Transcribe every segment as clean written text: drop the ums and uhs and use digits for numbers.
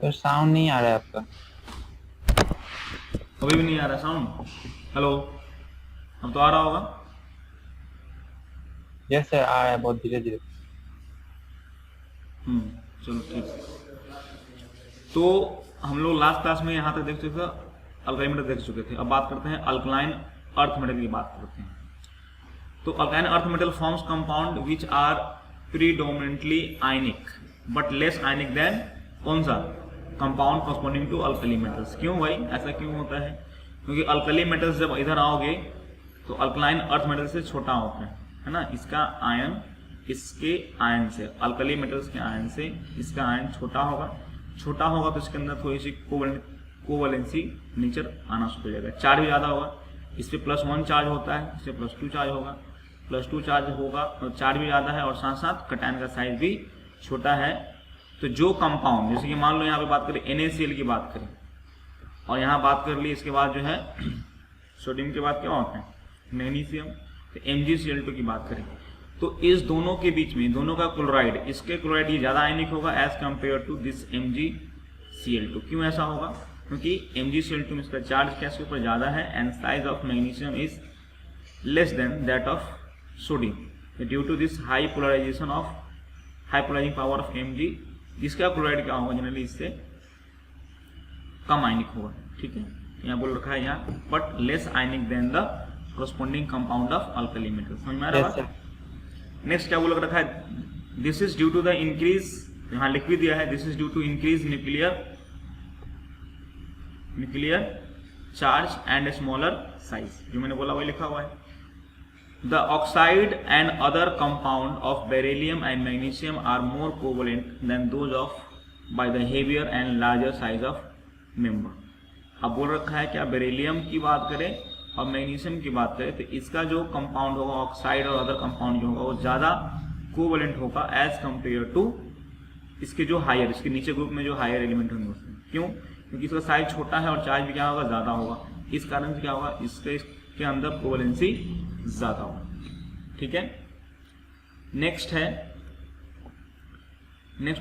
तो साउंड नहीं आ रहा है आपका। अभी भी नहीं आ रहा साउंड? हेलो, अब तो आ रहा होगा। जैसे आ रहा है बहुत धीरे धीरे। चलो ठीक। तो हम लोग लास्ट क्लास में यहाँ तक देख चुके थे, अल्काइल मेटल देख चुके थे। अब बात करते हैं अल्कलाइन अर्थ मेटल की बात करते हैं। तो अल्काइन earth metal forms compound which are predominantly ionic but less ionic than कौन सा compound corresponding to alkali metals. क्यों भाई ऐसा क्यों होता है? क्योंकि अल्कली मेटल्स जब इधर आओगे तो अल्कलाइन अर्थ मेटल से छोटा होता है ना। इसका आयन इसके आयन से, अल्कली मेटल्स के आयन से इसका आयन छोटा होगा। छोटा होगा तो इसके अंदर थोड़ी सी कोवलेंसी नेचर आना शुरू हो जाएगा। चार्ज भी ज़्यादा होगा, इस पर +1 चार्ज होता है, इस पर +2 चार्ज होगा। +2 चार्ज होगा और चार्ज भी ज़्यादा है और साथ साथ कटायन का साइज भी छोटा है। तो जो कंपाउंड, जैसे कि मान लो यहाँ पे बात करें NaCl की बात करें और यहाँ बात कर ली, इसके बाद जो है सोडियम के बाद क्या होता है मैग्नीशियम, तो MgCl2 की बात करें तो इस दोनों के बीच में, दोनों का क्लोराइड, इसके क्लोराइड ये ज़्यादा आयनिक होगा as compare to this MgCl2। क्यों ऐसा होगा? क्योंकि MgCl2 में इसका चार्ज कैसे ऊपर ज़्यादा है and size of magnesium is less than that of sodium due to this high polarising power of Mg। इसका क्लोराइड क्या होगा जनरली इससे कम आयनिक होगा। ठीक है, यहाँ बोल रखा है यहाँ but less ionic than the corresponding compound of alkali metal. समझ में आ रहा है? नेक्स्ट क्या बोल रखा है? This is due to the increase, यहाँ लिख भी दिया है, this is due to increase nuclear charge and smaller size. जो मैंने बोला वही लिखा हुआ है। The oxide and other compound of beryllium and magnesium are more covalent than those of by the heavier and larger size of member. अब बोल रखा है क्या बेरिलियम की बात करें और मैग्नीशियम की बात करें तो इसका जो कंपाउंड होगा ऑक्साइड और अदर कंपाउंड जो होगा वो ज़्यादा कोवलेंट होगा एज कंपेयर टू इसके जो हायर, इसके नीचे ग्रुप में जो हायर एलिमेंट होंगे उसमें। क्यों? क्योंकि इसका साइज छोटा है और चार्ज भी क्या होगा ज़्यादा होगा। इस कारण से क्या होगा इसके अंदर कोवलेंसी ज़्यादा होगा। ठीक है, नेक्स्ट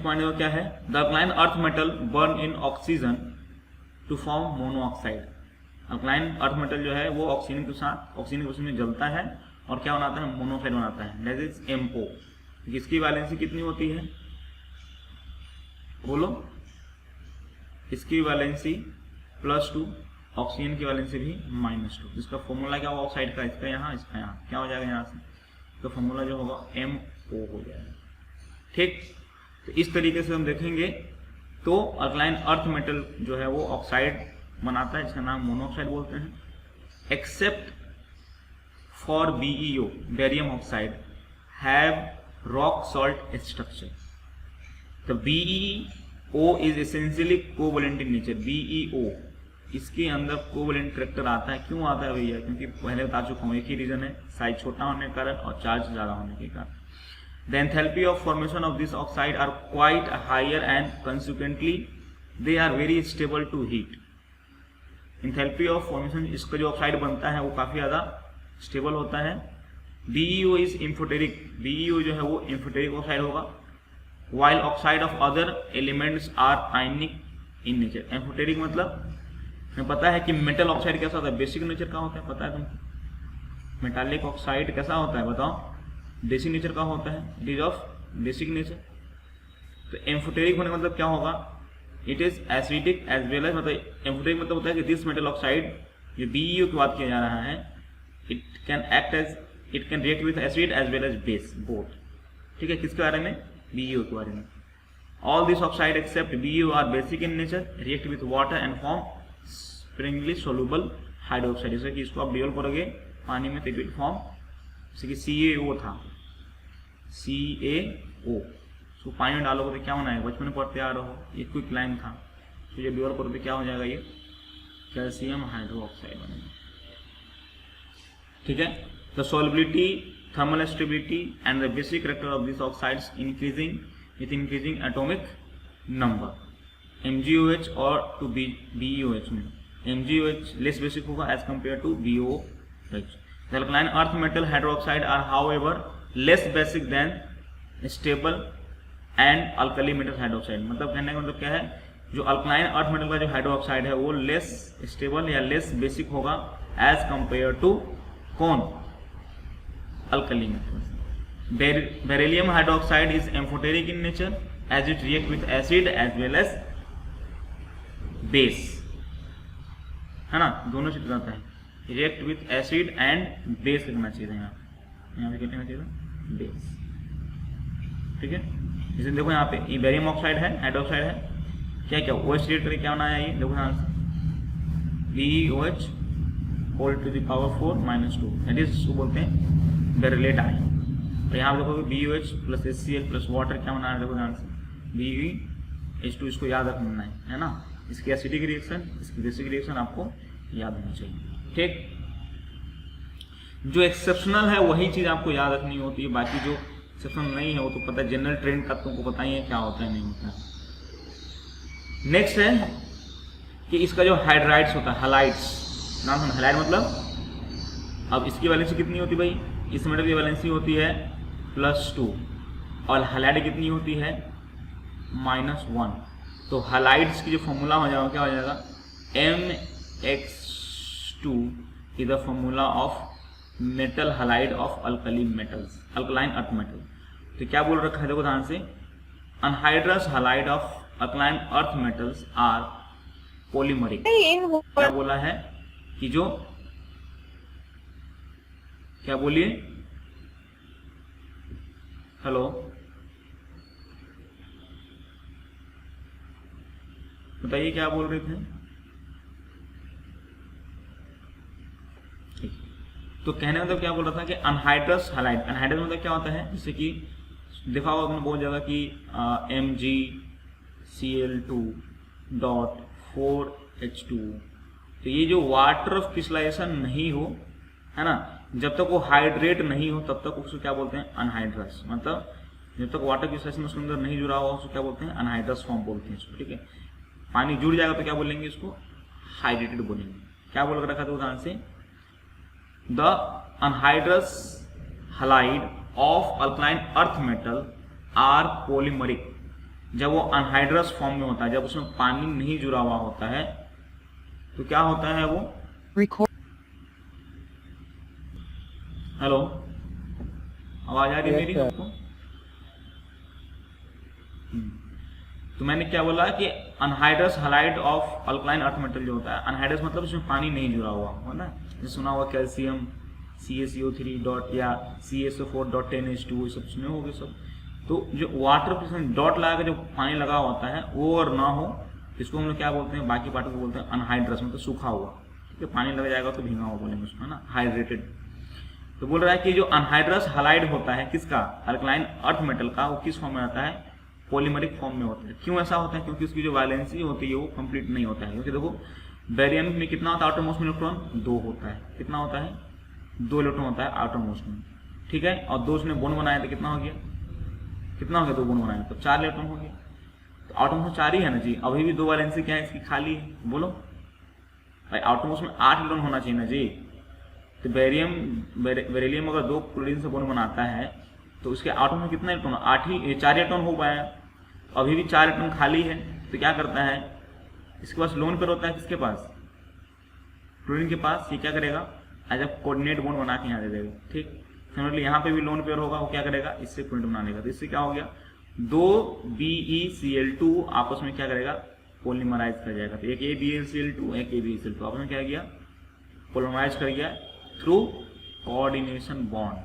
पॉइंट क्या है? The alkaline earth metal burn in oxygen to form monoxide. Alkaline earth metal जो है वो ऑक्सीजन के साथ में जलता है और क्या बनाता है? मोनोऑक्साइड बनाता है, दैट इज MO। इसकी वैलेंसी कितनी होती है बोलो? इसकी वैलेंसी +2, ऑक्सीजन की वैलेंसी भी -2। इसका फॉर्मूला क्या होगा ऑक्साइड का? इसका यहाँ क्या हो जाएगा? यहाँ से तो फॉर्मूला जो होगा MO हो जाएगा। ठीक, तो इस तरीके से हम देखेंगे तो अल्कलाइन अर्थ मेटल जो है वो ऑक्साइड बनाता है जिसका नाम मोनोऑक्साइड बोलते हैं। Except for BeO, barium oxide, have rock salt structure. तो BeO is essentially covalent in nature. BeO इसके अंदर कोवलेंट करेक्टर आता है। क्यों आता है भैया? क्योंकि पहले बता चुका हूँ, एक ही रीजन है, साइज छोटा होने के कारण और चार्ज ज्यादा होने के कारण। The enthalpy of formation of this oxide are quite higher and consequently they are very stable to heat. Enthalpy of formation, इसका जो ऑक्साइड बनता है वो काफी ज्यादा स्टेबल होता है। BeO is amphoteric. BeO जो है वो एम्फोटेरिक ऑक्साइड होगा while oxide of other elements are ionic in nature। Amphoteric मतलब हमें पता है कि मेटल ऑक्साइड कैसा होता है, बेसिक नेचर का होता है, पता है तुमको? मेटालिक ऑक्साइड कैसा होता है बताओ? बेसिक नेचर का होता है, it is of basic nature. तो एम्फोटेरिक होने का मतलब क्या होगा? It is acidic as well as, मतलब एम्फोटेरिक मतलब होता है कि दिस मेटल ऑक्साइड जो BeO की बात किया जा रहा है it can react with acid as well as base both. ठीक है, किसके बारे में? BeO के बारे में। All this oxide except BeO are basic in nature, react with water and form Sprüngli soluble hydroxide. जैसे कि इसको आप डिसॉल्व करोगे पानी में तो इट विल फॉर्म, जैसे कि CaO था, CaO, तो पानी में डालोगे तो क्या होना है? बचपन में पढ़ते आ रहे हो, ये क्विक लाइन था। तो ये डिसॉल्व करोगे क्या हो जाएगा? ये कैल्शियम हाइड्रोक्साइड बनेगा। ठीक है, the solubility, thermal stability and the basic character of this oxides increasing with increasing atomic number. MgOH और टू BeOH में MgOH लेस बेसिक होगा as compare to BeOH। The alkaline earth metal hydroxide are however less basic than stable and alkali metal hydroxide। मतलब कहने का मतलब क्या है जो अल्कलाइन अर्थ मेटल का जो हाइड्रोक्साइड है वो लेस स्टेबल या लेस बेसिक होगा एज कंपेयर टू कौन, alkali metals. Beryllium hydroxide is amphoteric in nature as it react with acid as well as base, है ना, दोनों चीज रहता है, react with acid and base लिखना चाहिए यहाँ पे क्या लिखना चाहिए, बेस, ठीक है। जैसे देखो यहाँ पे ये बेरियम ऑक्साइड है, हाइड्रोक्साइड है, क्या क्या OH रिएक्ट करके क्या बनाया ये, देखो ध्यान से, BeOH whole to the power 4 - 2 that is उसको बोलते हैं बेरिलेट आयन। और यहाँ पे देखो BeOH plus HCl plus water क्या बना है, देखो ध्यान से BeH2, इसको याद रखना है ना, इसकी एसिडिक रिएक्शन, इसकी बेसिक रिएक्शन आपको याद होना चाहिए, ठीक। जो एक्सेप्शनल है वही चीज आपको याद रखनी होती है, बाकी जो एक्सेप्शनल नहीं है वो तो पता है, जनरल ट्रेंड का तुमको पता ही है क्या होता है नहीं होता है। नेक्स्ट है कि इसका जो हाइड्राइड्स होता है, हैलाइड्स, नाम सुना, हैलाइड मतलब, अब इसकी वैलेंसी कितनी होती है भाई, इस मेटल की वैलेंसी होती है +2 और हैलाइड कितनी होती है -1। तो हैलाइड्स की जो फॉर्मूला हो जाएगा क्या हो जाएगा, MX2 is the formula of metal halide of alkali metals, alkaline earth metal. तो क्या बोल रखा है, देखो ध्यान से, anhydrous halide of alkaline earth metals are polymeric. क्या बोला है कि जो, क्या बोलिए, हेलो, बताइए क्या बोल रहे थे। तो कहने मतलब क्या बोल रहा था कि अनहाइड्रस हैलाइड, अनहाइड्रस मतलब क्या होता है, जैसे कि देखा होगा आपने बहुत जगह कि MgCl2.4H2, तो ये जो वाटर क्रिस्टलाइजेशन नहीं हो, है ना, जब तक वो हाइड्रेट नहीं हो तब तक उसको क्या बोलते हैं, अनहाइड्रस। मतलब जब तक वाटर क्रिस्टलाइजेशन उसके अंदर नहीं जुड़ा हुआ उसको क्या बोलते हैं, अनहाइड्रस फॉर्म बोलते हैं इसको, ठीक है। पानी जुड़ जाएगा तो क्या बोलेंगे इसको, हाइड्रेटेड बोलेंगे। क्या बोल रखा था उदाहरण से, the anhydrous halide of alkaline earth metal are polymeric. जब वो अनहाइड्रस फॉर्म में होता है, जब उसमें पानी नहीं जुड़ा हुआ होता है तो क्या होता है वो, हेलो, आवाज आ रही है मेरी आपको? तो मैंने क्या बोला कि anhydrous halide of alkaline earth metal जो होता है, अनहाइड्रस मतलब उसमें पानी नहीं जुड़ा हुआ हो ना, जैसे सुना हुआ कैल्शियम CaCO3 डॉट या CaSO4.10H2 सब सुने होंगे सब। तो जो वाटर डॉट लगा जो पानी लगा होता है वो और ना हो, इसको हम लोग क्या बोलते हैं, बाकी पार्ट को बोलते हैं अनहाइड्रस, मतलब सूखा हुआ, ठीक है, पानी लग जाएगा तो भींगा हुआ बोलेंगे उसको, है ना, हाइड्रेटेड। तो बोल रहा है कि जो अनहाइड्रस हैलाइड होता है किसका, अल्कलाइन अर्थ मेटल का, वो किस फॉर्म में आता है, पॉलीमरिक फॉर्म में होता है। क्यों ऐसा होता है, क्योंकि उसकी जो वैलेंसी होती है वो कंप्लीट नहीं होता है। क्योंकि देखो बेरियम में कितना होता है आउटरमोस्ट में इलेक्ट्रॉन, 2 होता है, कितना होता है, 2 इलेक्ट्रॉन होता है आउटरमोस्ट में, ठीक है। और 2 उसने बॉन्ड बनाया तो कितना हो गया, कितना हो गया, 2 बॉन्ड बनाया तो 4 इलेक्ट्रॉन हो गया। तो आउटरमोस्ट 4 ही है ना जी, अभी भी 2 वैलेंसी क्या है इसकी, खाली है, बोलो भाई, आउटरमोस्ट में 8 इलेक्ट्रॉन होना चाहिए ना जी। तो बेरिलियम अगर 2 क्लोरीन से बॉन्ड बनाता है तो उसके आउटर में कितना इलेक्ट्रॉन, 4 इलेक्ट्रॉन हो पाया, अभी भी 4 इलेक्ट्रॉन खाली है। तो क्या करता है, इसके पास लोन पेयर होता है, किसके पास, क्लोरीन के पास। ये क्या करेगा, एज अ कोऑर्डिनेट बॉन्ड बना के यहाँ दे देगा, ठीक। सिमिलरली यहाँ पे भी लोन पेयर होगा, वो क्या करेगा, इससे कोऑर्डिनेट बना लेगा। तो इससे क्या हो गया, 2 BeCl2 आपस में क्या करेगा, पॉलीमराइज कर जाएगा। तो एक BeCl2 एक BeCl2 आपस में क्या किया, पॉलीमराइज कर गया थ्रू कोऑर्डिनेशन बॉन्ड।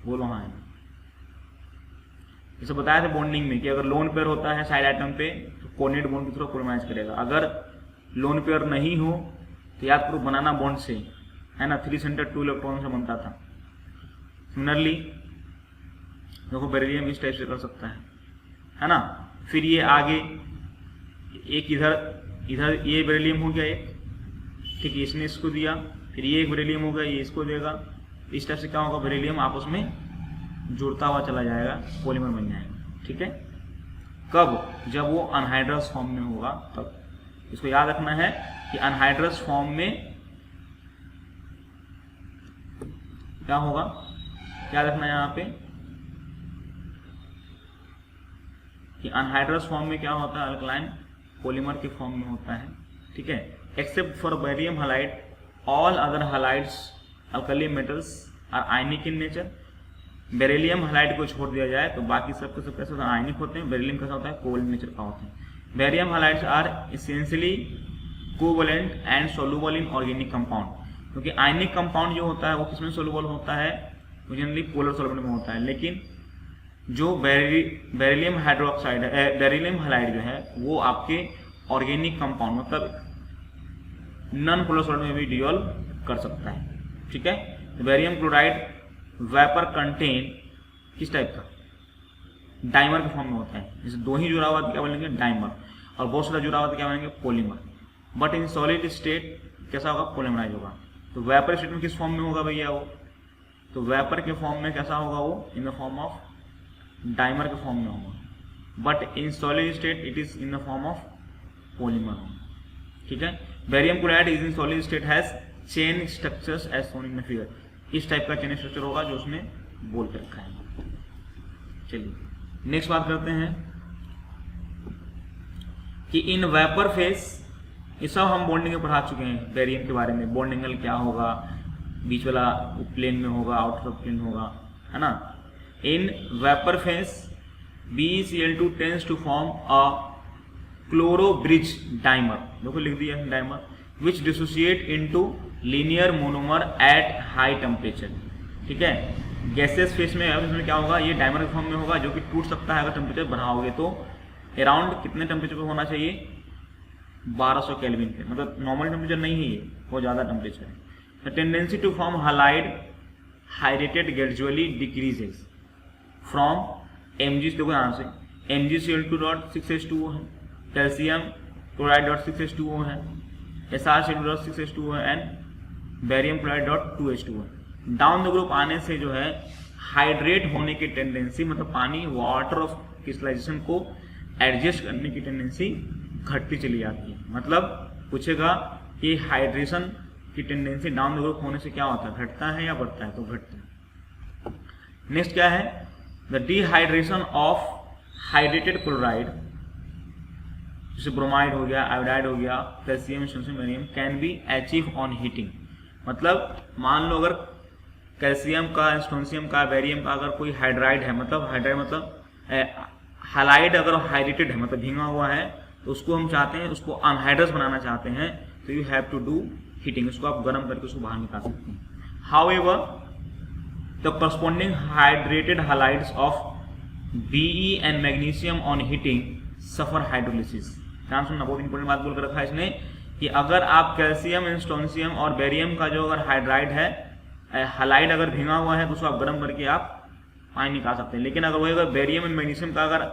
बोलो हाँ, जैसे बताया था बॉन्डिंग में कि अगर लोन पेयर होता है साइड एटम पे तो कोऑर्डिनेट बॉन्ड के थ्रू पॉलीमराइज करेगा। अगर लोन पेयर नहीं हो तो याद करो बनाना बॉन्ड से, है ना, 3 सेंटर 2 इलेक्ट्रॉन से बनता था। सिमिलरली देखो बेरिलियम इस टाइप से कर सकता है ना। फिर ये आगे एक इधर ये बेरिलियम हो गया एक, ठीक है, इसने इसको दिया, फिर ये एक बेरिलियम होगा, ये इसको देगा। इस टाइप से क्या होगा, बेरिलियम आपस में जुड़ता हुआ चला जाएगा, पॉलीमर बन जाएगा, ठीक है। कब, जब वो अनहाइड्रस फॉर्म में होगा तब। इसको याद रखना है कि अनहाइड्रस फॉर्म में क्या होगा, क्या रखना है यहाँ पे, कि अनहाइड्रस फॉर्म में क्या होता है, अल्कलाइन पॉलीमर के फॉर्म में होता है, ठीक है। Except for barium halide all other halides alkali metals are ionic in nature. Beryllium halide को छोड़ दिया जाए तो बाकी सब के सब कैसे होता है, आयनिक होते हैं। बेरिलियम कैसा होता है, कोवलेंट नेचर का होता है। Barium halides are essentially covalent and soluble in organic compound, क्योंकि आयनिक कंपाउंड जो होता है वो किसमें सोलुबल होता है, जनरली पोलर सॉल्वेंट में होता है। लेकिन जो बेरिलियम हाइड्रोक्साइड है, बेरिलियम हैलाइड जो है वो आपके ऑर्गेनिक कंपाउंड मतलब नॉन पोलर सॉल्वेंट में भी डिसॉल्व कर सकता है, ठीक है। तो बेरियम क्लोराइड वेपर कंटेन किस टाइप का, डाइमर के फॉर्म में होता है। जैसे दो ही जुड़ा हुआ तो क्या बोलेंगे, डाइमर, और बहुत सारा जुड़ा हुआ तो क्या बोलेंगे, polymer. But in solid state कैसा होगा, पॉलीमराइज होगा। तो वेपर स्टेट में किस फॉर्म में होगा भैया वो, तो वेपर के फॉर्म में कैसा होगा वो, in the form of dimer के फॉर्म में होगा। But in solid state it is in the form of polymer होगा, ठीक है। Barium chloride is in solid state has chain structures as shown in the figure. इस type का chain structure होगा जो उसने बोल के रखा है। चलिए नेक्स्ट बात करते हैं कि इन वेपर फेस, ये सब हम बॉन्डिंग में पढ़ा चुके हैं बेरियम के बारे में। बॉन्ड एंगल क्या होगा, बीच वाला प्लेन में होगा, आउटर प्लेन होगा, है ना। In vapour phase BeCl2 tends to form a chloro bridge dimer, देखो लिख दिया है dimer, which dissociate into linear monomer at high temperature, ठीक है। गैसेस फेस में इसमें क्या होगा, ये डाइमर के फॉर्म में होगा जो कि टूट सकता है अगर टेम्परेचर बढ़ाओगे तो। अराउंड कितने टेम्परेचर पे होना चाहिए, 1200 केल्विन पे, मतलब नॉर्मल टेम्परेचर नहीं है ये, बहुत ज़्यादा टेम्परेचर है। The tendency to form halide hydrated gradually decreases from Mg, देखो यहाँ से MgCl2.6H2O है, कैल्शियम क्लोराइड .6H2O है, SrCl2.6H2O है एंड बेरियम क्लोराइड .2H2O है। डाउन द ग्रुप आने से जो है हाइड्रेट होने की टेंडेंसी, मतलब पानी वाटर ऑफ क्रिस्टलाइजेशन को एडजस्ट करने की टेंडेंसी घटती चली जाती है। मतलब पूछेगा कि हाइड्रेशन की टेंडेंसी डाउन द ग्रुप होने से क्या होता है, घटता है या बढ़ता है, तो घटता है। नेक्स्ट क्या है, the dehydration of hydrated chloride, जैसे ब्रोमाइड हो गया, आयोडाइड हो गया, calcium, barium, can be achieve on heating. मतलब मान लो अगर कैल्शियम का, स्टोनशियम का, बेरियम का अगर कोई हाइड्राइड है, मतलब हाइड्राइड मतलब हैलाइड अगर हाइड्रेटेड है मतलब भींगा हुआ है, तो उसको हम चाहते हैं, उसको अनहाइड्रस बनाना चाहते हैं, तो you have to do heating, उसको आप गर्म करके उसको बाहर निकाल सकते हैं। However the corresponding hydrated halides of Be and magnesium on heating suffer hydrolysis। ध्यान सुनना, बहुत इंपॉर्टेंट बात बोल कर रखा है इसने कि अगर आप कैल्शियम, स्टोनशियम और बेरियम का जो अगर हाइड्राइड है, हैलाइड अगर भींगा हुआ है, तो उसको आप गर्म करके आप पानी निकाल सकते हैं। लेकिन अगर वही अगर बेरियम एंड मैग्नीशियम का अगर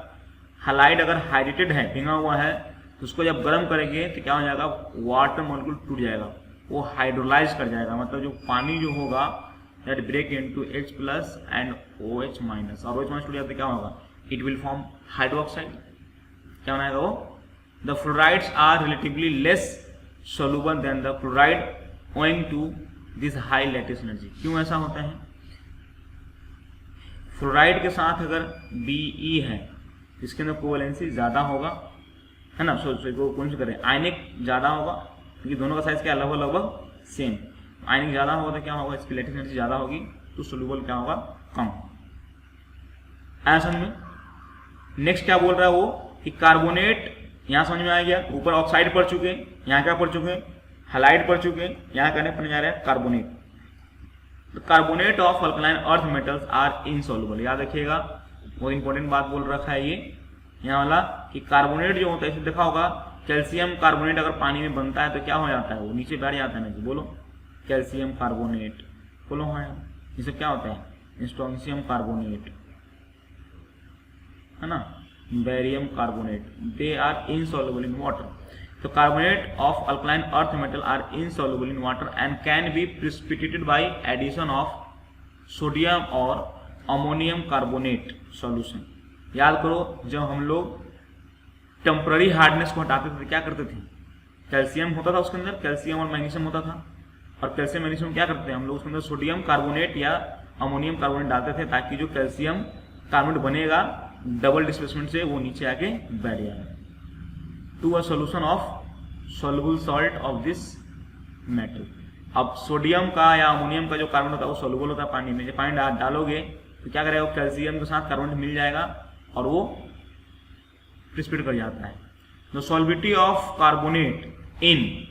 हैलाइड अगर हाइड्रेटेड है, भींगा हुआ है, तो उसको जब गर्म करेंगे तो क्या हो जाएगा, वाटर मॉलिक्यूल टूट जाएगा, वो हाइड्रोलाइज कर जाएगा। मतलब जो पानी जो होगा that break into H plus and OH minus, और OH minus टूट जाते क्या होगा, it will form hydroxide, क्या बनाएगा वो, the fluorides are relatively less soluble than the chloride owing to this high lattice energy। क्यों ऐसा होता है, फ्लोराइड के साथ अगर Be है, इसके अंदर कोवैलेंसी ज़्यादा होगा, है ना, कौन से करें, आयनिक ज़्यादा होगा, क्योंकि दोनों का साइज क्या लगभग सेम। आयनिक ज़्यादा होगा तो क्या होगा, इसकी लैटिस एनर्जी ज़्यादा होगी, तो सोल्यूबल क्या होगा, कम। ऐसा में नेक्स्ट क्या बोल रहा है वो कि कार्बोनेट, यहाँ समझ में आ गया, ऊपर ऑक्साइड पढ़ चुके, यहाँ क्या पढ़ चुके, हैलाइड पढ़ चुके, यहाँ कहने पढ़ने जा रहा है कार्बोनेट। तो carbonate of alkaline earth metals are insoluble, याद रखिएगा, बहुत इंपॉर्टेंट बात बोल रखा है ये यहाँ वाला कि कार्बोनेट जो होता है, इसे देखा होगा कैल्शियम कार्बोनेट अगर पानी में बनता है तो क्या हो जाता है, वो नीचे बैठ जाता है ना जी, बोलो कैल्शियम कार्बोनेट, बोलो हाँ, ये सब क्या होता है, स्टोनशियम कार्बोनेट, है ना, barium carbonate, they are insoluble in water. तो carbonate of alkaline earth metal are insoluble in water and can be precipitated by addition of sodium और अमोनियम कार्बोनेट सॉल्यूशन। याद करो, जब हम लोग टेम्पररी हार्डनेस को हटाते थे क्या करते थे, कैल्शियम होता था उसके अंदर, कैल्शियम और मैग्नीशियम होता था, और कैल्शियम मैग्नीशियम क्या करते हैं हम लोग, उसके अंदर सोडियम कार्बोनेट या अमोनियम कार्बोनेट डालते थे, ताकि जो कैल्शियम कार्बोनेट बनेगा डबल डिस्प्लेसमेंट से वो नीचे आके बैठ जाएगा। To a solution of soluble salt of this metal. अब सोडियम का या अमोनियम का जो कार्बन होता है वो सोल्युबल होता है पानी में। जब पानी डालोगे तो क्या करेगा, वो कैल्शियम के साथ कार्बोनेट मिल जाएगा और वो प्रिसिपिटेट कर जाता है। The solubility of carbonate in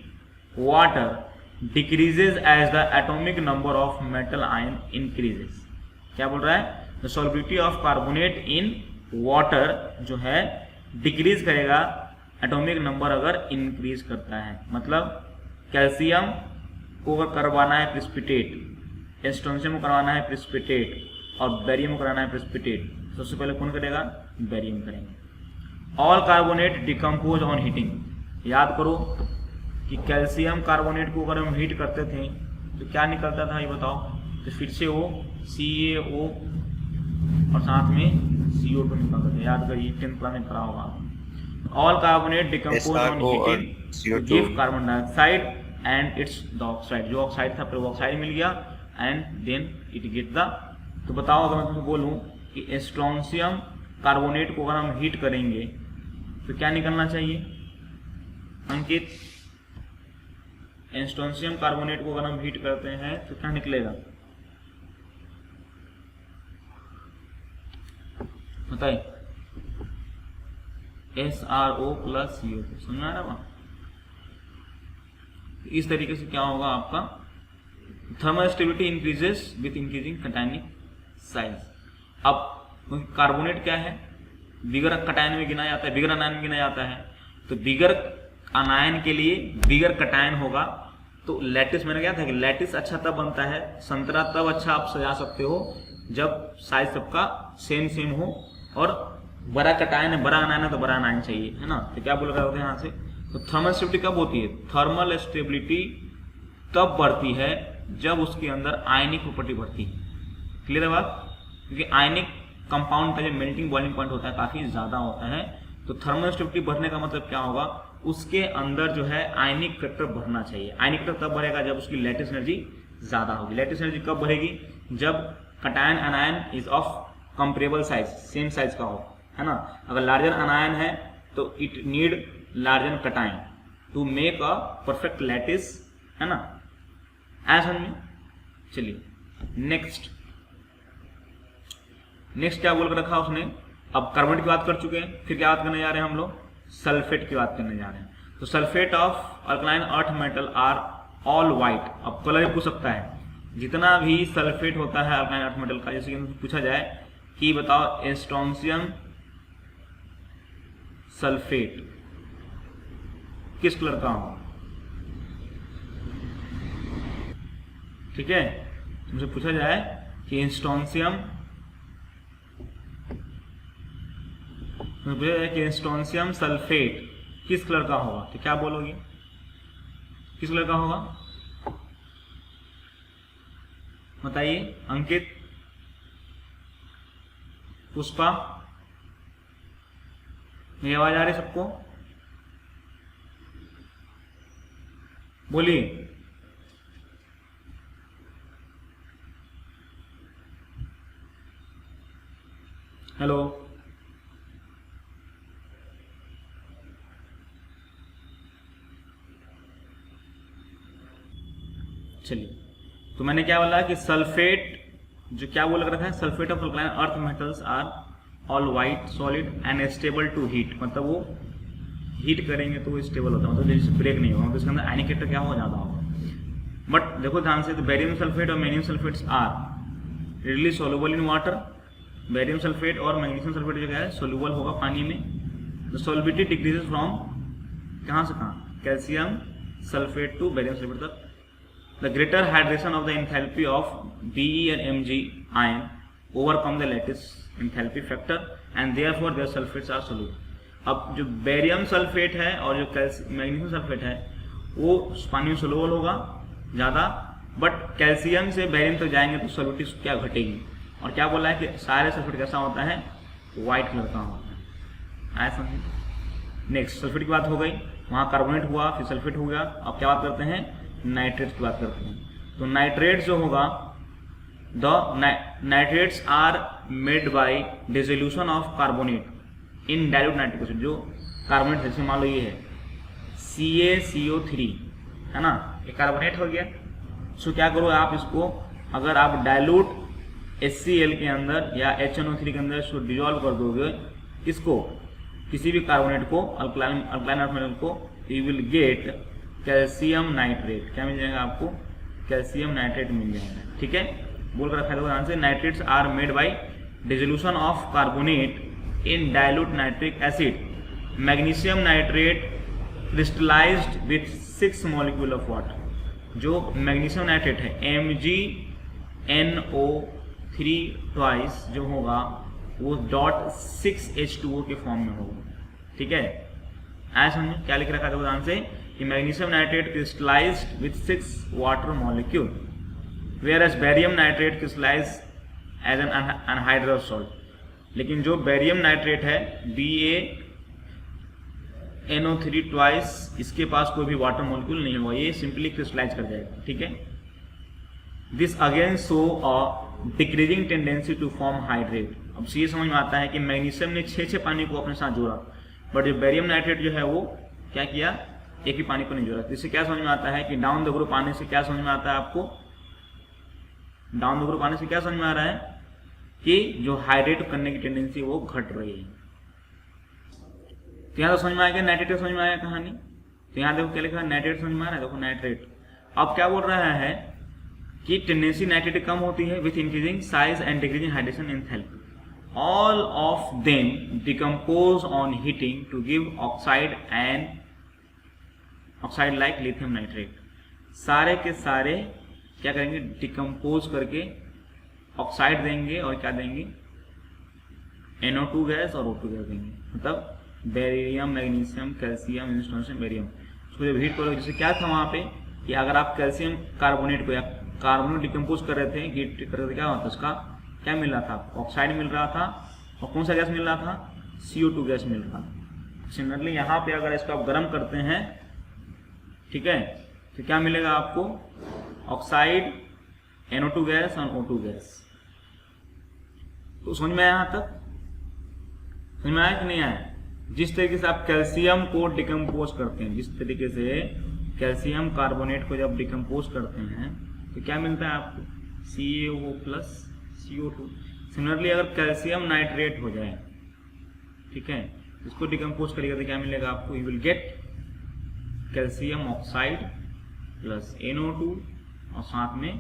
water decreases as the atomic number of metal ion increases. क्या बोल रहा है, the solubility of carbonate in water जो है डिक्रीज करेगा एटॉमिक नंबर अगर इंक्रीज करता है। मतलब कैल्शियम को अगर करवाना है प्रिसिपिटेट, स्ट्रोंशियम को करवाना है प्रिसिपिटेट और बेरियम को कराना है प्रिसिपिटेट, सबसे पहले कौन करेगा, बेरियम करेंगे। All carbonate decompose on heating. याद करो कि कैल्शियम कार्बोनेट को अगर हम हीट करते थे तो क्या निकलता था ये बताओ, तो फिर से वो CaO और साथ में CO2 निकलता था। याद करिए 10th क्लास में पढ़ा होगा। All carbonate decompose on heating give carbon dioxide and its the oxide. जो ऑक्साइड था फिर वो ऑक्साइड मिल गया and then it get the. तो बताओ अगर मैं तुमसे बोलूं कि स्ट्रोंशियम कार्बोनेट को अगर हम हीट करेंगे तो क्या निकलना चाहिए अंकित, स्ट्रोंशियम कार्बोनेट को अगर हम हीट करते हैं तो क्या निकलेगा बताइए, SRO + CO2। समझ आ रहा है? इस तरीके से क्या होगा आपका, thermal stability increases with increasing cationic size. अब कार्बोनेट क्या है, बिगर कटायन में गिना जाता है, बिगर अनायन में गिना जाता है। तो बिगर अनायन के लिए बिगर कटायन होगा तो लैटिस, मैंने क्या था कि लैटिस अच्छा तब बनता है, संतरा तब अच्छा आप सजा सकते हो जब साइज सबका सेम हो और बड़ा कटायन है, बड़ा अनायन है तो बड़ा अनायन चाहिए, है ना। तो क्या बोल रहे होते हैं यहाँ से, तो थर्मल स्टेबिलिटी कब होती है, थर्मल स्टेबिलिटी तब बढ़ती है जब उसके अंदर आयनिक प्रॉपर्टी बढ़ती है। क्लियर है बात, क्योंकि आयनिक कंपाउंड का जो मेल्टिंग बॉइलिंग पॉइंट होता है काफी ज्यादा होता है। तो थर्मल स्टेबिलिटी बढ़ने का मतलब क्या होगा, उसके अंदर जो है आयनिक फैक्टर बढ़ना चाहिए। आयनिक फैक्टर तब बढ़ेगा जब उसकी लैटिस एनर्जी ज्यादा होगी। लैटिस एनर्जी कब बढ़ेगी, जब cation anion is of comparable size, same size का हो, है ना। अगर लार्जर अनायन है तो it need larger cation to make a perfect lattice, है ना। ऐसा समझे। चलिए नेक्स्ट क्या बोल कर रखा उसने, अब कार्बोनेट की बात कर चुके हैं, फिर क्या बात करने जा रहे हैं हम लोग, सल्फेट की बात करने जा रहे हैं। तो sulphate of alkaline earth metal are all white. अब कलर पूछ सकता है, जितना भी सल्फेट होता है अल्कलाइन अर्थ मेटल का, जैसे कि पूछा जाए कि बताओ स्ट्रोंशियम सल्फेट किस कलर का हो, ठीक है। तुमसे पूछा जाए कि स्ट्रोंशियम सल्फेट किस कलर का होगा, तो क्या बोलोगे, किस कलर का होगा बताइए अंकित, पुष्पा, मेरी आवाज आ रही सबको, बोलिए। हेलो, चलिए। तो मैंने क्या बोला कि सल्फेट जो क्या बोल रखा है, sulphate of alkaline earth metals are all white solid and stable to heat. मतलब वो हीट करेंगे तो वो स्टेबल होता है, मतलब जैसे ब्रेक नहीं होगा, तो इसके अंदर आयनिक फैक्टर क्या हो ज्यादा होगा। बट देखो ध्यान से, तो बेरियम सल्फेट और magnesium sulphates are really soluble in water. Barium sulphate और मैग्नीशियम सल्फेट जो है सोल्यूबल होगा पानी में। द सॉल्बिलिटी डिक्रीजेस फ्रॉम कहाँ से कहाँ, calcium sulphate to barium sulphate तक। The greater hydration of the enthalpy of Be and Mg ion overcome the lattice enthalpy factor and therefore their sulfates are soluble. अब जो barium sulphate है और जो magnesium sulphate है वो पानी में सोल्यूबल होगा ज़्यादा, बट कैल्शियम से बेरियम तक जाएंगे तो सॉल्युबिलिटी क्या घटेगी। और क्या बोला है कि सारे सल्फेट कैसा होता है, वाइट कलर का होता है। आया समझे। नेक्स्ट सल्फेट की बात हो गई, वहाँ कार्बोनेट हुआ, फिर सल्फेट हो गया। अब क्या बात करते हैं, नाइट्रेट्स की बात करते हैं। तो नाइट्रेट्स जो होगा, the nitrates are made by dissolution of carbonate in dilute nitric acid. जो कार्बोनेट जैसे मान लो ये है CaCO3 है ना, ये कार्बोनेट हो गया। सो क्या करो आप इसको, अगर आप डाइल्यूट HCl के अंदर या HNO3 के अंदर इसको डिजोल्व कर दोगे, इसको किसी भी कार्बोनेट को, अल्कलाइन अर्थ मेटल को, you will get calcium nitrate. क्या मिल जाएगा आपको? कैल्शियम नाइट्रेट मिल जाएगा। ठीक है, बोल कर रखा है ध्यान से, nitrates are made by dissolution of carbonate in dilute nitric acid. Magnesium nitrate crystallized with 6 molecule of water. जो मैग्नीशियम नाइट्रेट है MgNO3 ट्वाइस जो होगा वो .6H2O के फॉर्म में होगा। ठीक है, ऐसा समझो क्या लिख रखा था ध्यान से कि magnesium nitrate crystallized with 6 water molecule, whereas barium nitrate crystallizes as an anhydrous salt। लेकिन जो बेरियम नाइट्रेट है BaNO3 ट्वाइस, इसके पास कोई भी वाटर मॉलिक्यूल नहीं होगा, ये सिंपली क्रिस्टलाइज कर जाएगा। ठीक है, this again show a decreasing tendency to form hydrate. अब ये समझ में आता है कि मैग्नीशियम ने 6 पानी को अपने साथ जोड़ा, बट जो बेरियम नाइट्रेट जो है वो क्या किया, एक ही पानी को नहीं जोड़ा। इससे क्या समझ में आता है कि डाउन द ग्रुप आने से क्या समझ में आता है आपको, डाउन द ग्रुप आने से क्या समझ में आ रहा है कि जो हाइड्रेट करने की टेंडेंसी वो घट रही है। तो यहाँ तो समझ में आएगा, नाइट्रेट समझ में आया कहानी। तो यहाँ देखो क्या लिखा है, नाइट्रेट समझ में आ रहा है, देखो नाइट्रेट। अब क्या बोल रहा है कि टेंडेंसी नाइट्रेट कम होती है with increasing size and decreasing hydration enthalpy. All of them decompose on heating to give oxide and oxide like lithium nitrate. सारे के सारे क्या करेंगे, डिकम्पोज करके ऑक्साइड देंगे और क्या देंगे, NO2 गैस और O2 गैस देंगे। मतलब बेरियम, मैग्नीशियम, कैल्शियम, इंस्टोनेशन, बेरियम। उसको जब हीट करोगे, जैसे क्या था वहाँ पे कि अगर आप कैल्शियम कार्बोनेट को या कार्बोनेट डिकम्पोज कर रहे थे, हीट कर रहे थे, क्या होता है उसका, क्या मिल रहा था, ऑक्साइड मिल रहा था। और कौन सा गैस मिल रहा था, CO2 गैस मिल रहा था। सिमिलरली यहाँ पे अगर इसको आप गर्म करते हैं, ठीक है, तो क्या मिलेगा आपको, ऑक्साइड, NO2 गैस और O2 गैस। तो समझ में आया यहाँ तक, समझ में आया कि नहीं आया? जिस तरीके से आप कैल्शियम को डिकम्पोज करते हैं, जिस तरीके से कैल्शियम कार्बोनेट को जब डिकम्पोज करते हैं तो क्या मिलता है आपको, CaO प्लस CO2। सिमिलरली अगर कैल्शियम नाइट्रेट हो जाए, ठीक है, इसको डिकम्पोज करिएगा तो क्या मिलेगा आपको, you will get calcium oxide plus NO2 और साथ में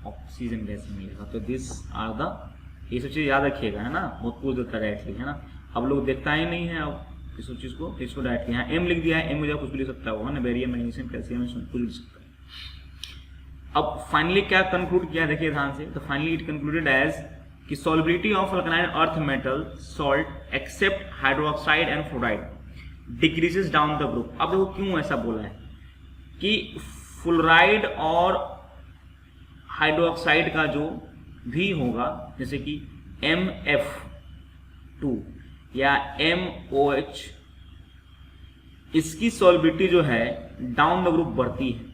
ऑक्सीजन गैस मिलेगा। तो दिस आर द, ये सब चीज़ याद रखिएगा, है ना, बहुत पूछ देता है डायरेक्टली, है ना। अब लोग देखता ही नहीं है अब इस चीज़ को, इसको डायरेक्टली यहाँ M लिख दिया है, M मुझे कुछ भी लिख सकता है, ना, बेरियम, मैग्नीशियम, कैल्शियम, कुछ लिख सकता है। अब फाइनली क्या कंक्लूड किया, देखिए ध्यान से। तो फाइनली इट कंक्लूडेड एज कि solubility of alkaline earth metal salt except hydroxide and fluoride decreases down the group. अब देखो क्यों ऐसा बोला है कि फ्लोराइड और हाइड्रोक्साइड का जो भी होगा, जैसे कि MF2 या MOH, इसकी सॉल्बिलिटी जो है डाउन द ग्रुप बढ़ती है।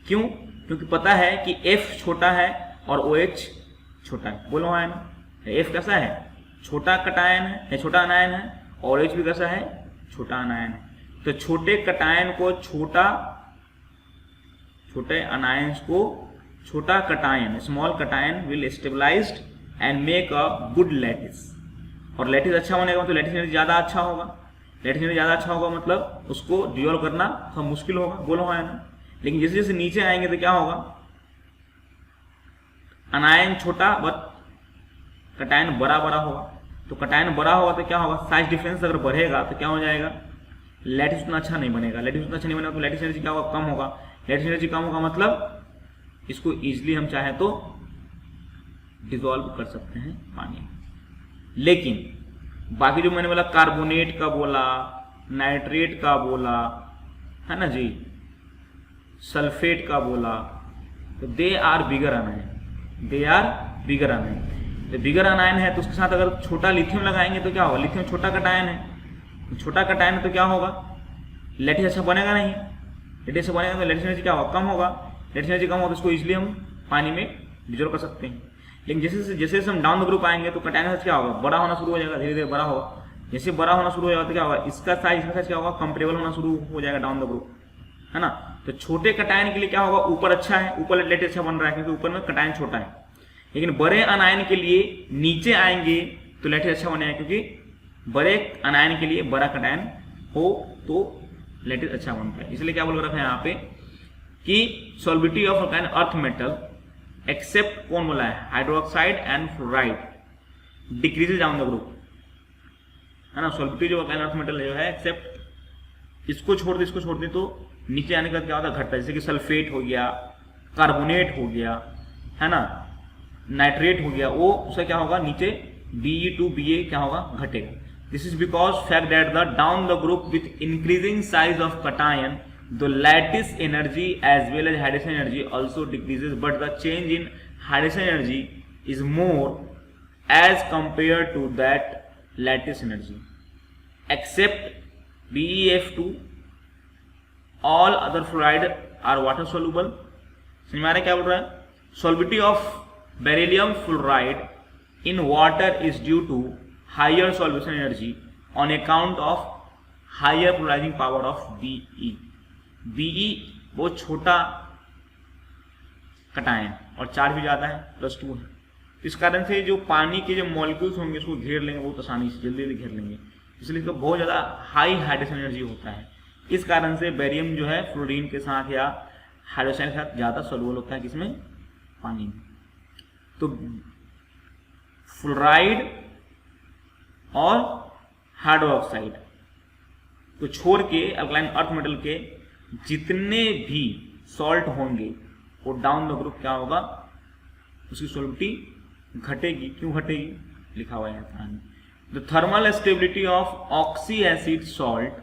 क्यों? क्योंकि पता है कि F छोटा है और OH छोटा है। बोलो हाँ ना, F कैसा है, छोटा कटायन है, छोटा अनायन है, और OH भी कैसा है, छोटा अनायन है। तो छोटे कटायन को छोटे अनायंस को छोटा cation, small cation will stabilized and make a good lattice. और लैटिस अच्छा होने का मतलब लैटिस एनर्जी ज़्यादा अच्छा होगा। लैटिस एनर्जी ज़्यादा अच्छा होगा मतलब उसको डिसॉल्व करना थोड़ा मुश्किल होगा। बोलो हाँ ना। लेकिन जैसे जैसे नीचे आएंगे तो क्या होगा, अनायन छोटा बट कटायन बड़ा बड़ा होगा। तो कटायन बड़ा होगा तो क्या होगा, साइज डिफरेंस अगर बढ़ेगा तो क्या हो जाएगा, लैटिस उतना अच्छा नहीं बनेगा। लैटिस उतना अच्छा नहीं बनेगा तो लैटिस एनर्जी क्या होगा, कम होगा। लैटिस एनर्जी कम होगा मतलब इसको इजीली हम चाहे तो डिसॉल्व कर सकते हैं पानी में। लेकिन बाकी जो मैंने बोला, कार्बोनेट का बोला, नाइट्रेट का बोला, है ना जी, सल्फेट का बोला, तो they are bigger अनायन, they are bigger अनायन। तो बिगर अनायन है तो उसके साथ अगर छोटा लिथियम लगाएंगे तो क्या होगा, लिथियम छोटा कटायन है, छोटा कटायन है तो क्या होगा, लैटिस अच्छा बनेगा नहीं। लैटिस अच्छा बनेगा तो लैटिस एनर्जी क्या होगा, कम होगा। लैटिस एनर्जी कम होगा तो इसको इजीली हम पानी में डिसॉल्व कर सकते हैं। लेकिन जैसे जैसे हम डाउन द ग्रुप आएंगे तो कटायन साइज क्या होगा, बड़ा होना शुरू हो जाएगा, धीरे धीरे बड़ा होगा। जैसे बड़ा होना शुरू हो जाएगा तो क्या होगा, इसका साइज क्या होगा, कंपेरेबल होना शुरू हो जाएगा डाउन द ग्रुप, है ना। तो छोटे कटायन के लिए क्या होगा, ऊपर अच्छा है, ऊपर लेटेस्ट अच्छा बन रहा है क्योंकि ऊपर में कटायन छोटा है। लेकिन बड़े अनायन के लिए नीचे आएंगे तो लेटेस्ट अच्छा बनेगा, क्योंकि बड़े अनायन के लिए बड़ा कटायन हो तो लेटेस्ट अच्छा बनता है। इसलिए क्या बोल रखा है यहाँ पे कि सॉल्बिलिटी ऑफ अल्काइन अर्थ मेटल एक्सेप्ट कौन बोला है, hydroxide and fluoride decreases down the group, है ना। सॉल्बिलिटी जो अल्काइन अर्थ मेटल है एक्सेप्ट इसको छोड़ दे तो नीचे आने के बाद क्या होता है, घटता है। जैसे कि सल्फेट हो गया, कार्बोनेट हो गया, है ना, नाइट्रेट हो गया, वो उसका क्या होगा, नीचे Be to Ba क्या होगा, घटेगा। This is because fact that the down the group with increasing size of cation the lattice energy as well as hydration energy also decreases, but the change in hydration energy is more as compare to that lattice energy except BeF2 all other fluoride are water soluble. समझ में आ रहा है क्या बोल रहा है, solubility of beryllium fluoride in water is due to higher solution energy on account of higher polarizing power of Be। Be बहुत छोटा कटायन और चार्ज भी ज्यादा है, +2 है। इस कारण से जो पानी के जो मॉलिक्यूल्स होंगे उसको घेर लेंगे बहुत आसानी से, जल्दी घेर लेंगे, इसलिए इसका बहुत ज्यादा हाई हाइड्रेशन एनर्जी होता है। इस कारण से बेरियम जो है फ्लोरीन के साथ या हाइड्रोक्साइड के साथ ज्यादा सोल्यूबल होता है, किसमें, पानी में। तो फ्लोराइड और हाइड्रोक्साइड को छोड़ के अल्कलाइन अर्थ मेटल के जितने भी सॉल्ट होंगे वो डाउन द ग्रुप क्या होगा, उसकी सॉल्बिलिटी घटेगी। क्यों घटेगी, लिखा हुआ है यहाँ। The thermal stability of oxy acid salt,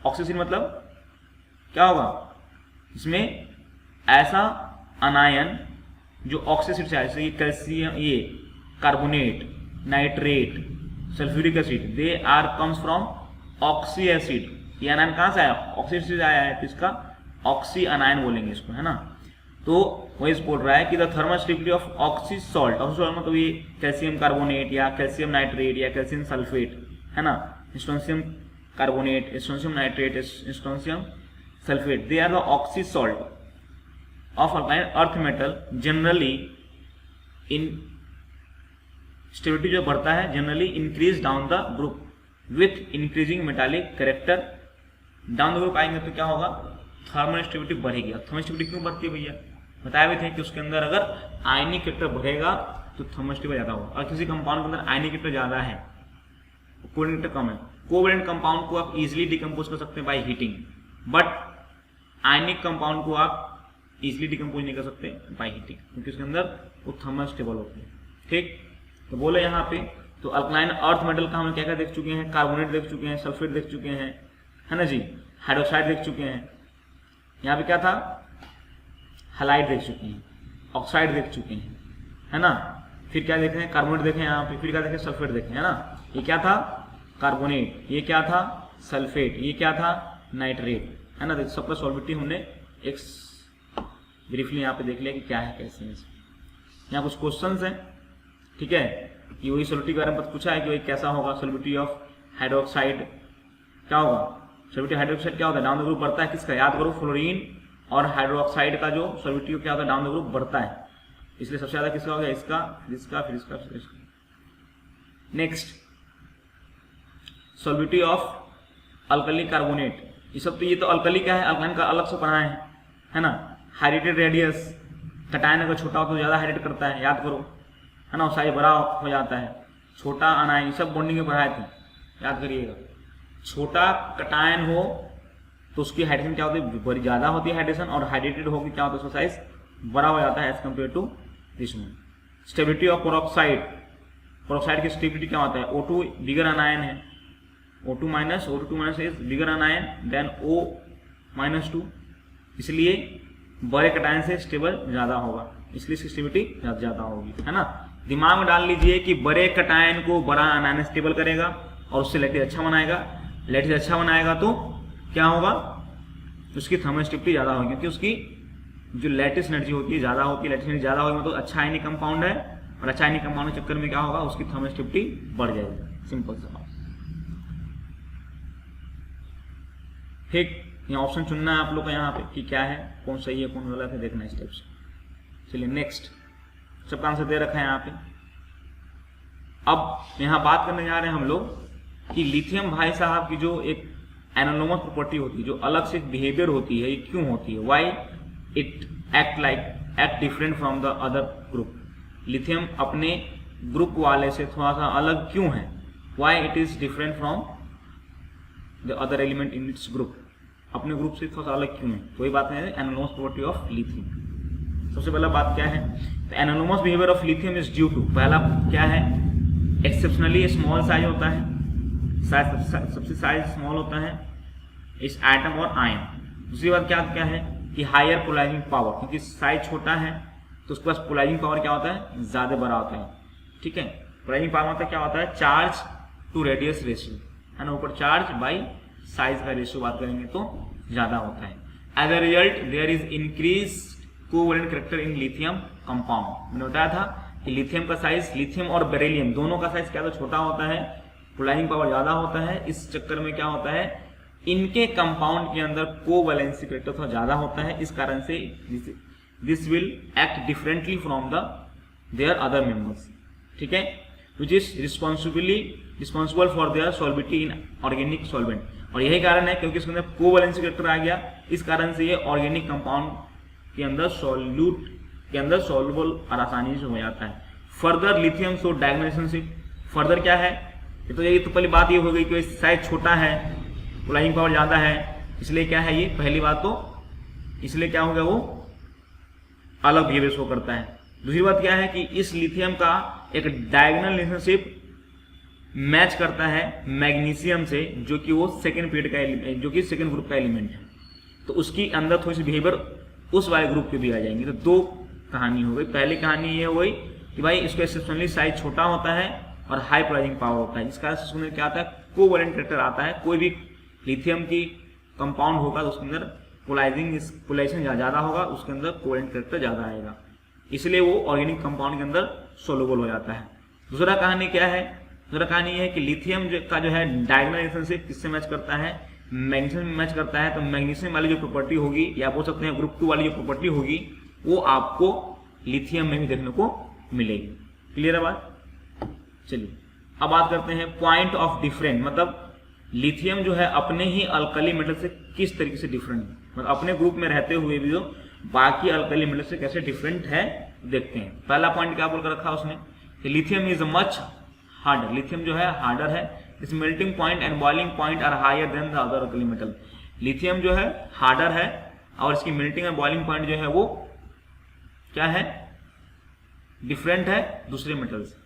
oxy acid मतलब क्या होगा, इसमें ऐसा अनायन जो ऑक्सी एसिड से आए, जैसे कैल्शियम, ये carbonate, nitrate, sulphuric acid, they are comes from oxy acid. ये अनायन कहाँ से आया, ऑक्सी एसिड से आया है, तो इसका ऑक्सी अनायन बोलेंगे इसको, है ना। तो वही बोल रहा है कि the thermal stability of oxy salt, oxy salt मतलब ये कैल्शियम कार्बोनेट या कैल्शियम नाइट्रेट या कैल्शियम सल्फेट, है ना, strontium carbonate, strontium nitrate, strontium sulphate, they are the oxy salt of अल्काइन earth metal. Generally in stability जो बढ़ता है generally increase down the group with increasing metallic character. Down the group आएंगे तो क्या होगा, थर्मल स्टेबिलिटी बढ़ेगी। Thermal stability क्यों बढ़ती है भैया, बताया भी थे कि उसके अंदर अगर आयनिक कैरेक्टर बढ़ेगा तो थर्मल स्टेबिलिटी ज्यादा होगा। और किसी कंपाउंड के अंदर आयनिक कैरेक्टर ज्यादा है, कोवैलेंट कम है, कोवैलेंट कंपाउंड को आप इजिली डिकम्पोज कर सकते हैं by heating, but ionic compound को आप इजिली डिकम्पोज नहीं कर सकते बाय हीटिंग, क्योंकि उसके अंदर वो थर्मल स्टेबल होते हैं। ठीक, तो बोले यहाँ पे तो अल्कलाइन अर्थ मेटल का हम क्या क्या देख चुके हैं, कार्बोनेट देख चुके हैं, सल्फेट देख चुके हैं, है ना जी, हाइड्रोक्साइड देख चुके हैं, यहाँ पे क्या था, हैलाइड देख चुके हैं, ऑक्साइड देख चुके हैं, है ना। फिर क्या देखे, कार्बोनेट देखे यहाँ पे, फिर क्या देखे, सल्फेट देखे, है ना। ये क्या था, कार्बोनेट, ये क्या था, सल्फेट, ये क्या था, नाइट्रेट, है ना। तो सबका सॉल्बिलिटी हमने एक ब्रीफली यहाँ पे देख लिया कि क्या है, कैसे है। यहाँ कुछ क्वेश्चंस हैं, ठीक है, कि वही सॉल्बिलिटी के बारे में पूछा है कि वही कैसा होगा, सॉल्बिलिटी ऑफ हाइड्रोक्साइड क्या होगा, सॉल्बिलिटी हाइड्रोक्साइड क्या होता है, डाउन द ग्रुप बढ़ता है किसका, याद करो फ्लोरीन और हाइड्रोक्साइड का जो सॉल्बिलिटी क्या होता है, डाउन द ग्रुप बढ़ता है, इसलिए सबसे ज्यादा किसका होगा, इसका, फिर इसका, फिर इसका, फिर इसका। नेक्स्ट सॉल्बिलिटी ऑफ अल्कली कार्बोनेट, ये सब तो, ये तो अल्कली का है, अल्काइन का अलग से पढ़ा है ना। हाइड्रेटेड रेडियस, कटायन अगर छोटा हो तो ज्यादा हाइड्रेट करता है, याद करो, है ना, साइज बड़ा हो जाता है। छोटा अनायन, सब बॉन्डिंग में पढ़ाए थे, याद करिएगा। छोटा कटायन हो तो उसकी हाइड्रेशन क्या होती है, बड़ी ज्यादा होती है हाइड्रेशन, और हाइड्रेटेड होगी क्या होता है, उसका साइज बड़ा हो जाता है as compare to this one. Stability of peroxide, peroxide की स्टेबिलिटी क्या होता है, O2 बिगर अनायन है, O2 minus is bigger anion than O-2, इसलिए बड़े कटायन से स्टेबल ज्यादा होगा, इसलिए इसकी स्टेबिलिटी ज्यादा होगी, है ना। दिमाग में डाल लीजिए कि बड़े कटायन को बड़ा अनायन स्टेबल करेगा और उससे लैटिस अच्छा बनाएगा, लैटिस अच्छा बनाएगा तो क्या होगा, उसकी थर्मल स्टेबिलिटी ज्यादा होगी, क्योंकि उसकी जो लैटिस एनर्जी होती है ज्यादा होती है, लैटिस एनर्जी ज्यादा होगी मतलब अच्छा आयनिक कंपाउंड है, और रासायनिक कंपाउंड के चक्कर में क्या होगा, उसकी थर्मोस्टेबिलिटी बढ़ जाएगी। सिंपल सा बात। ठीक, यहाँ ऑप्शन चुनना है आप लोग का यहाँ पे कि क्या है, कौन सही है कौन गलत है, देखना इस टाइप से। चलिए नेक्स्ट, सबका आंसर दे रखा है यहाँ पे। अब यहाँ बात करने जा रहे हैं हम लोग कि लिथियम भाई साहब की जो एक एनालोमस प्रॉपर्टी होती है, जो अलग से बिहेवियर होती है, ये क्यों होती है, why it act different from the other group. Lithium अपने ग्रुप वाले से थोड़ा सा अलग क्यों है, why it is different from the other element in its group, अपने ग्रुप से थोड़ा सा अलग क्यों है। तो वही बात है एनालोमस प्रॉपर्टी ऑफ लिथियम। सबसे पहला बात क्या है, तो anomalous behaviour of lithium is due to, पहला क्या है, एक्सेप्शनली स्मॉल साइज होता है, सबसे साइज स्मॉल होता है इस एटम और आयन। दूसरी बात क्या है कि हायर पोलराइजिंग पावर, क्योंकि साइज छोटा है तो उसके पास पोलराइजिंग पावर क्या होता है, ज्यादा बड़ा होता है। ठीक है, पोलराइजिंग पावर मतलब क्या होता है, चार्ज टू रेडियस रेशियो है ना, ऊपर चार्ज बाई साइज का रेशियो बात करेंगे तो ज्यादा होता है। As a result there is increase covalent character in lithium compound. मैंने बताया था कि लिथियम का साइज, लिथियम और बेरिलियम दोनों का साइज क्या तो छोटा होता है, पोलराइजिंग पावर ज्यादा होता है। इस चक्कर में क्या होता है, इनके कंपाउंड के अंदर कोवैलेंसी कैरेक्टर थोड़ा ज्यादा होता है। इस कारण से this will act differently from the their other members. ठीक है, which is responsible for their solubility in organic solvent. और यही कारण है क्योंकि इसके अंदर कोवैलेंसी कैरेक्टर आ गया, इस कारण से ये ऑर्गेनिक कंपाउंड के अंदर सॉल्यूट के अंदर सॉल्युबल और आसानी से हो जाता है। Further lithium show diagonal relationship. Further क्या है, ये तो पहली बात ये हो गई कि साइज छोटा है, पोलराइजिंग पावर ज्यादा है, इसलिए क्या है, ये पहली बात तो इसलिए क्या हो गया, वो अलग बिहेवियर शो करता है। दूसरी बात क्या है कि इस लिथियम का एक डायगोनल रिलेशनशिप मैच करता है मैग्नीशियम से, जो कि वो सेकेंड पीरियड का जो कि सेकेंड ग्रुप का एलिमेंट है, तो उसकी अंदर थोड़ी सी बिहेवियर उस वाले ग्रुप के भी आ जाएंगे। तो दो कहानी हो गई। पहली कहानी ये हो गई कि भाई इसका एक्सेप्शनली साइज छोटा होता है और हाई पोलराइजिंग पावर होता है, जिस कारण से उसमें क्या आता है, कोवैलेंट कैरेक्टर आता है। कोई भी लिथियम की कंपाउंड होगा तो उसके अंदर पोलराइजेशन ज्यादा होगा, उसके अंदर कोवैलेंट कैरेक्टर ज्यादा आएगा, इसलिए वो ऑर्गेनिक कंपाउंड के अंदर सोलुबल हो जाता है। दूसरा कहानी क्या है, दूसरा कहानी ये है कि लिथियम का जो है डायगोनल रिलेशनशिप किससे मैच करता है, मैग्नीशियम में मैच करता है। तो मैग्नीशियम वाली जो प्रॉपर्टी होगी, या बोल सकते हैं ग्रुप 2 वाली जो प्रॉपर्टी होगी, वो आपको लिथियम में भी देखने को मिलेगी। क्लियर है बात। चलिए अब बात करते हैं पॉइंट ऑफ डिफरेंट, मतलब लिथियम जो है अपने ही अल्कली मेटल से किस तरीके से डिफरेंट है, मतलब अपने ग्रुप में रहते हुए भी जो बाकी अल्कली मेटल से कैसे डिफरेंट है देखते हैं। पहला पॉइंट क्या बोलकर रखा उसने कि lithium is much harder. Lithium जो है हार्डर है, इस melting point and boiling point are higher than the other alkali metal. Lithium जो है हार्डर है और इसकी मेल्टिंग एंड बॉइलिंग पॉइंट जो है वो क्या है, डिफरेंट है दूसरे मेटल से।